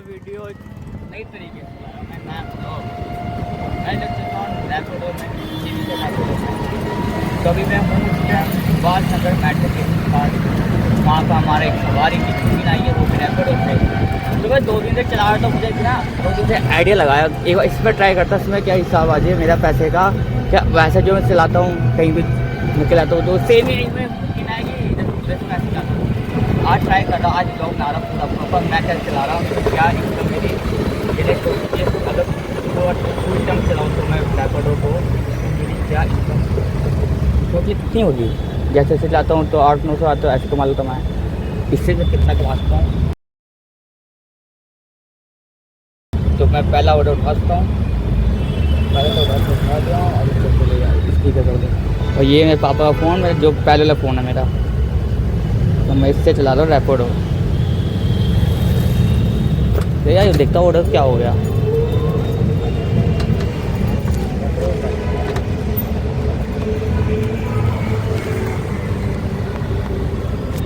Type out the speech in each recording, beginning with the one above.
Video नई तरीके से मैं जब चलता हूँ रैपिडो में टीवी पे रैपिडो में कभी मैं हूँ उस टाइम बाल नगर मेट्रो के पास वहाँ का हमारा एक सवारी की टीवी आई है वो भी रैपिडो से। तो मैं 2 दिन से चला रहा था, मुझे क्या 2 दिन से आइडिया लगाया एक बार इस पर ट्राई करता इसमें क्या हिसाब आ जाए मेरा पैसे का। क्या वैसे जो मैं चलाता हूँ कहीं भी निकल आता हूँ तो सेम ही नहीं में आएगी जैसे मैं ऐसे जाता हूँ। आज ट्राई कर रहा हूँ, आज ब्लॉग बना रहा हूँ पूरा प्रॉपर मैं क्या चला रहा हूँ क्या इनकम मेरी अगर फुल टर्म चलाऊँ तो मैं रैपिडो को मेरी क्या इनकम क्योंकि कितनी होगी जैसे जैसे चलाता हूँ तो 800-900 आता है ऐसे कमा लेता मैं इससे मैं कितना कमा सकता हूँ। तो मैं पहला ऑर्डर उठा सकता हूँ, पहले तो ऑर्डर उठा दिया और इसको चले जाए स्पीकर कर दें। और ये मेरे पापा का फ़ोन जो पहले वाला फ़ोन है मेरा तो मैं इससे चला रहा हूँ रैपिडो। तो यार देखता हूँ ऑर्डर क्या हो गया।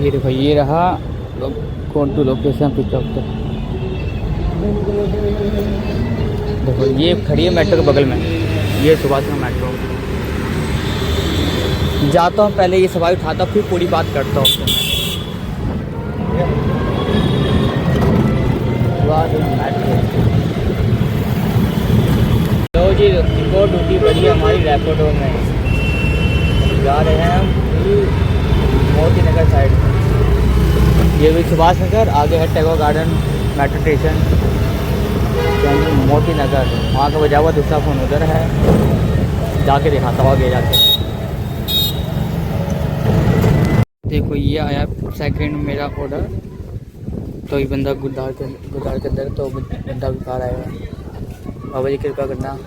ये देखो ये रहा कौन टू लोकेशन पिकअप। देखो ये खड़ी है मेट्रो के बगल में, ये सुभाष का मेट्रो। जाता हूँ पहले ये सवारी उठाता फिर पूरी बात करता हूँ उससे मेट्रो। लो जी रिपोर्ट ड्यूटी बड़ी है हमारी रैपिडो में। जा रहे हैं हम मोती नगर साइड में। ये भी सुभाष नगर आगे है Tagore garden metro station Moti Nagar वहाँ का बजा हुआ दूसरा फ़ोन उधर है जाके दिखाता हूँ आगे जाके। देखो ये आया सेकंड मेरा ऑर्डर। तो ये बंदा गुदार के अंदर तो बंदा बेकार आएगा। बाबा जी कृपा करना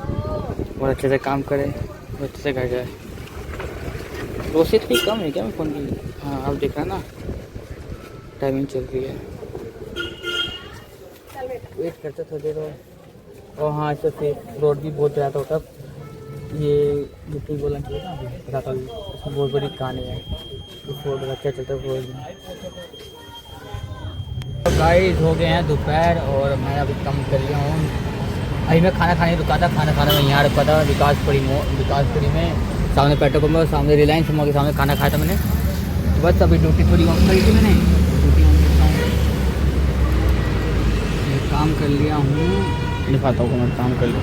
और अच्छे से काम करे और अच्छे से घर जाए। प्रोसेस भी कम है क्या मैं फ़ोन की? हाँ अब देख रहा ना टाइमिंग चल रही है वेट करते थोड़ी देर और हाँ तो फिर रोड भी बहुत ज़्यादा होता ये जितनी बोलना चाहिए ना बताता हूँ उसमें बहुत बड़ी कहानी है रोड अच्छा चलता है रोड में। तो गाइस हो गए हैं दोपहर और मैं अभी कम कर लिया हूँ। अभी मैं खाना खाने रुका था, खाना मैं यहाँ रुका था विकासपुरी में सामने पेट्रोल पंप में सामने रिलायंस मॉल के सामने खाना खाया था मैंने। बस अभी ड्यूटी थोड़ी ऑन करी थी मैंने ड्यूटी ऑन करता हूँ। ये काम कर लिया हूँ दिखाता हूँ मैं काम कर लिया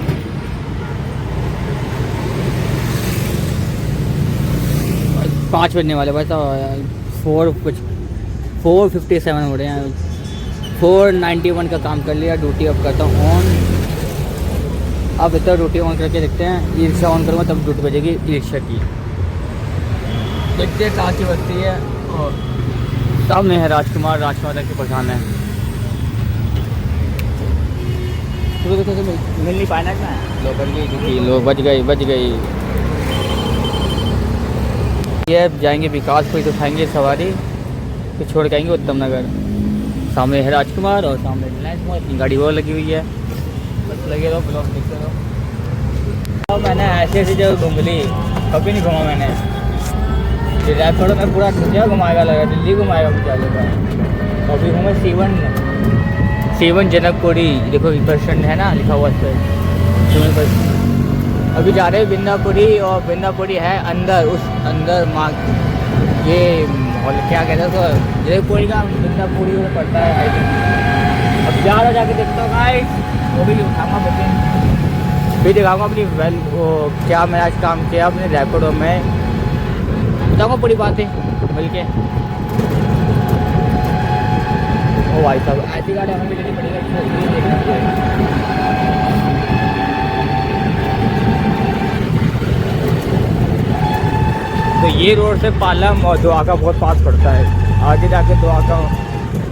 5 बजने वाले बस 4:57 हो रहे हैं। 491 का काम कर लिया ड्यूटी अब करता हूँ ऑन। अब इतना ड्यूटी ऑन करके देखते हैं ई रिक्शा ऑन करूँगा तब ड्यूटी बजेगी ई रिक्शा की। देखते हैं कहाँ की बजती है। और सामने है राजकुमार तक की पहचान है तो मिल नहीं पाया ना लो कर गई लो बच गई। ये जाएंगे विकासपुरी तो उठाएंगे सवारी फिर छोड़ के आएंगे उत्तम नगर। सामने है राजकुमार और सामने रिलायंस मॉल इतनी गाड़ी और लगी हुई है बस लगे रहो ब्लॉग देखते रहो। मैंने ऐसे जगह घूम ली कभी नहीं घूमा मैंने। रैपिडो में पूरा दुनिया घुमाएगा लगा दिल्ली घुमाएगा मुझे चलेगा। अभी हूँ मैं सीवन जनकपुरी देखो बस है ना लिखा हुआ इस पर। अभी जा रहे हैं बिंदापुरी और बिंदापुरी है अंदर उस अंदर माँ ये और क्या कहते हैं तो जयपुरी का बिंदापुरी में पड़ता है आई थिंक। अब जा रहा जाके देखता हूँ गाइस वो भी उठाऊंगा बच्चे फिर दिखाऊंगा अपनी वो क्या मैंने आज काम किया अपने रैपिडो में बताऊंगा पूरी बातें मिल के। ओ भाई साहब ऐसी गाड़ी हमें भी लेनी पड़ेगी। तो ये रोड से पालम और द्वारका बहुत पास पड़ता है। आगे जाके द्वारका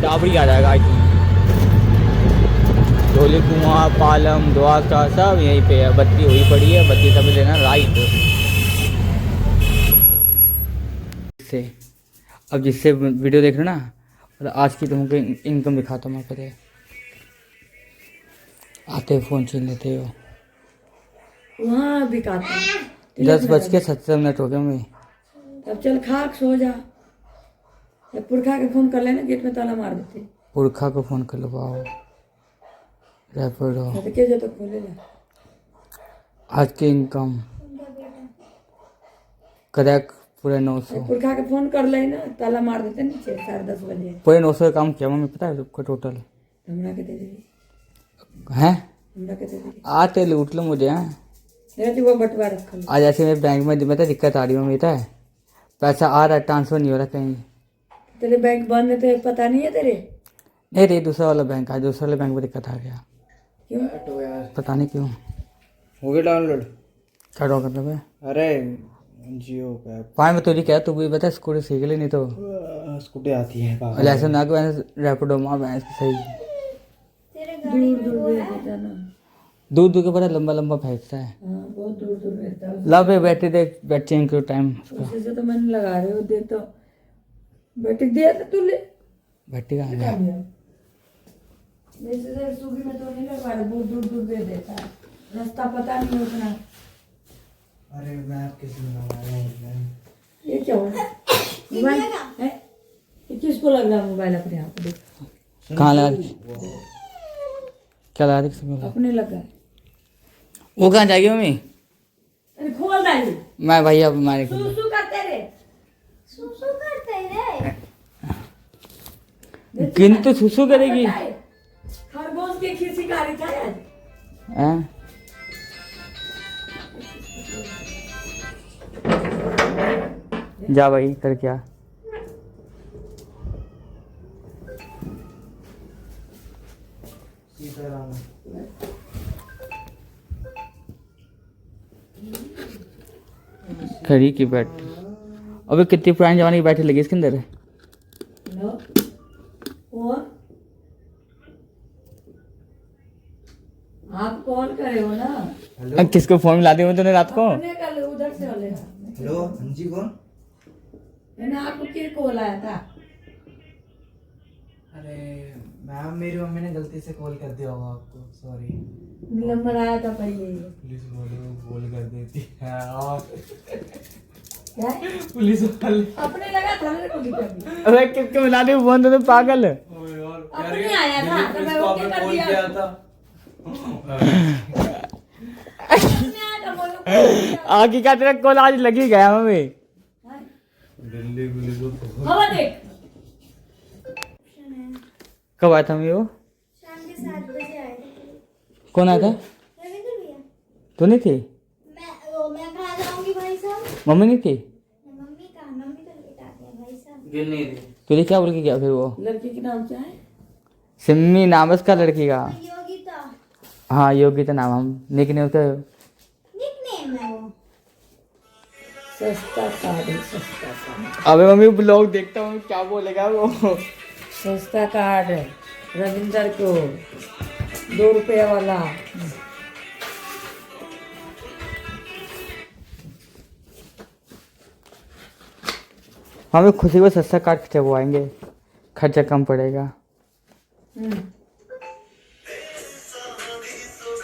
डाबरी आ जाएगा आई थिंक। धोली कुआं पालम द्वारका सब यहीं पे है। बत्ती हुई पड़ी है बत्ती सब लेना राइट से। अब जिससे वीडियो देख रहे ना और आज की तुमको इनकम दिखाता हूँ मैं पता आते फ़ोन छीन लेते हो। वहाँ बिकाता 10:17 हो गया मैं। अब चल खा सो जा। जब पुरखा के फोन कर लेना गेट में ताला मार देते। पुरखा को फ़ोन कर लो। रैपिडो सदके जो तो खोले ला आज की इनकम क्रैक पूरे 900 पुरखा के फोन कर ले ना, ताला मार देते नीचे 10:30 बजे। पूरे 900 का काम किया मम्मी, पता है सबका टोटल हमरा के दे दे, हैं। हमरा के दे दे। आते लूट लो मुझे हैं। मेरा जी वो बटवा रखा लो। आज ऐसे मेरे बैंक में पता है दिक्कत आ रही है मम्मी, पता है पैसा आ रहा है ट्रांसफर नहीं हो रहा कहीं। तेरे बैंक बंद है तो पता नहीं है तेरे? नहीं रे दूसरा वाला बैंक, आज दूसरे वाले बैंक में दिक्कत आ गया, क्यों? पता नहीं क्यों। हो गया डाउनलोड? क्या डॉ मतलब है? अरे जियो का पाए में तुझे क्या, तू भी बता स्कूटी सीख ले नहीं तो स्कूटी आती है पापा। लाइसेंस ना के रैपिडो मार भैंस की सही। दूर दूर भेजता ना। दूर दूर के बड़ा लंबा लंबा फेंकता है। हाँ बहुत दूर दूर भेजता है। ला पे बैटरी देख, बैटरी चेंज करो टाइम उसका। उसी से तो मैंने लगा रहे हो, दे तो बैटरी दिया तो तू ले बैटरी कहाँ गया? जैसे से सूखी में तो नहीं लगवा रहे, बहुत दूर दूर भेज देता है, रास्ता पता नहीं है उतना। अरे मैं किसी ने लगाया ये क्या हो रहा है? मोबाइल है? ये किसको लग रहा है मोबाइल? अपने आप को देख। कहाँ लगा? क्या लगा किसी को? अपने लगा है। वो कहाँ जाएगी मम्मी? अरे खोल डाली। मैं भैया मारे सुसु करते रे। किन तो सुसु करेगी। खरगोश के खीसी का रखा है। हैं? जा भाई कर क्या। सीताराम। खड़ी की बैटरी, अबे कितनी पुराने जमाने की बैटरी लगी इसके अंदर। लो वो आप कॉल करे हो ना? अब किसको फोन मिला दी तूने रात को? अपने कर ले, उधर से ले। हेलो हाँ जी कौन? मैंने आपको क्या कॉल आया था? अरे मैम मेरी मम्मी ने गलती से कॉल कर दिया होगा आपको, सॉरी। नंबर आया था पहले। पुलिस बोलो कॉल कर देती है और क्या? पुलिस वाले अपने लगा था मेरे को दिक्कत। अबे किसको मिला दी फोन तूने पागल। अपने आया था तो मैं ओके कर दिया। अपने आया था बोलो। आगे का तेरा कॉल आज लगी गया मम्मी। दिल्ली पुलिस को हवा देख। कब आया था मम्मी वो? शाम के 7 बजे आए थे। कौन आया था? रविंद्र भैया। तू नहीं थी? मैं कहाँ जाऊंगी भाई साहब? मम्मी नहीं थी? मम्मी कहाँ, मम्मी तो लेट आती है भाई साहब। गिर नहीं रही। तुझे क्या बोल के गया फिर वो? लड़की के नाम क्या है? सिम्मी नाम है उसका लड़की का। योगिता हाँ योगिता नाम, हम निकनेम उसका। निकनेम है वो। सस्ता कार्ड है, सस्ता कार्ड। अबे मम्मी ब्लॉग देखता हूँ क्या बोलेगा वो। सस्ता कार्ड है रविंदर को, 2 रुपये वाला। हमें खुशी को सस्ता काट खिंचवाएंगे, खर्चा कम पड़ेगा।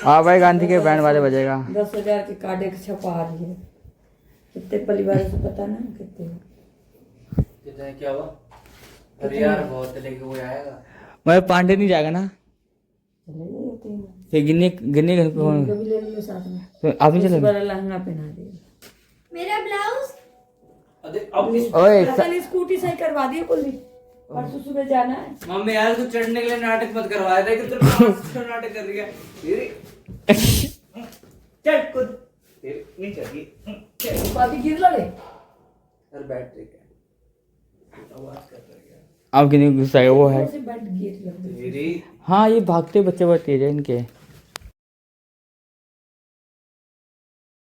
हाँ भाई गांधी के बैंड वाले बजेगा। 10,000 के कार्ड एक छपा रही है। कितने परिवार से पता ना कितने? कितने क्या हुआ? अरे यार बहुत लेके वो आएगा। मैं पांडे नहीं जाएगा ना चले जाइए 3 फिर गिनने गिनने कौन? कभी ले लियो साथ में। तो आप नहीं चलेंगे? बड़ा लहंगा पहना दिए। मेरा ब्लाउज अरे अब ओए कल स्कूटी सही करवा दी कुल्ली, परसों सुबह जाना है। मम्मी यार तू चढ़ने के लिए नाटक मत करवा रहे कि तू नाटक कर रही है। चल कूद, तेरे नहीं चढ़ी। बाकी गिर लगे। सर बैटरी का आवाज कर रही है। आप गिनने गुस्सा है वो है। बैठ गिर लगे। तेरी हाँ ये भागते बच्चे बहुत तेज है इनके।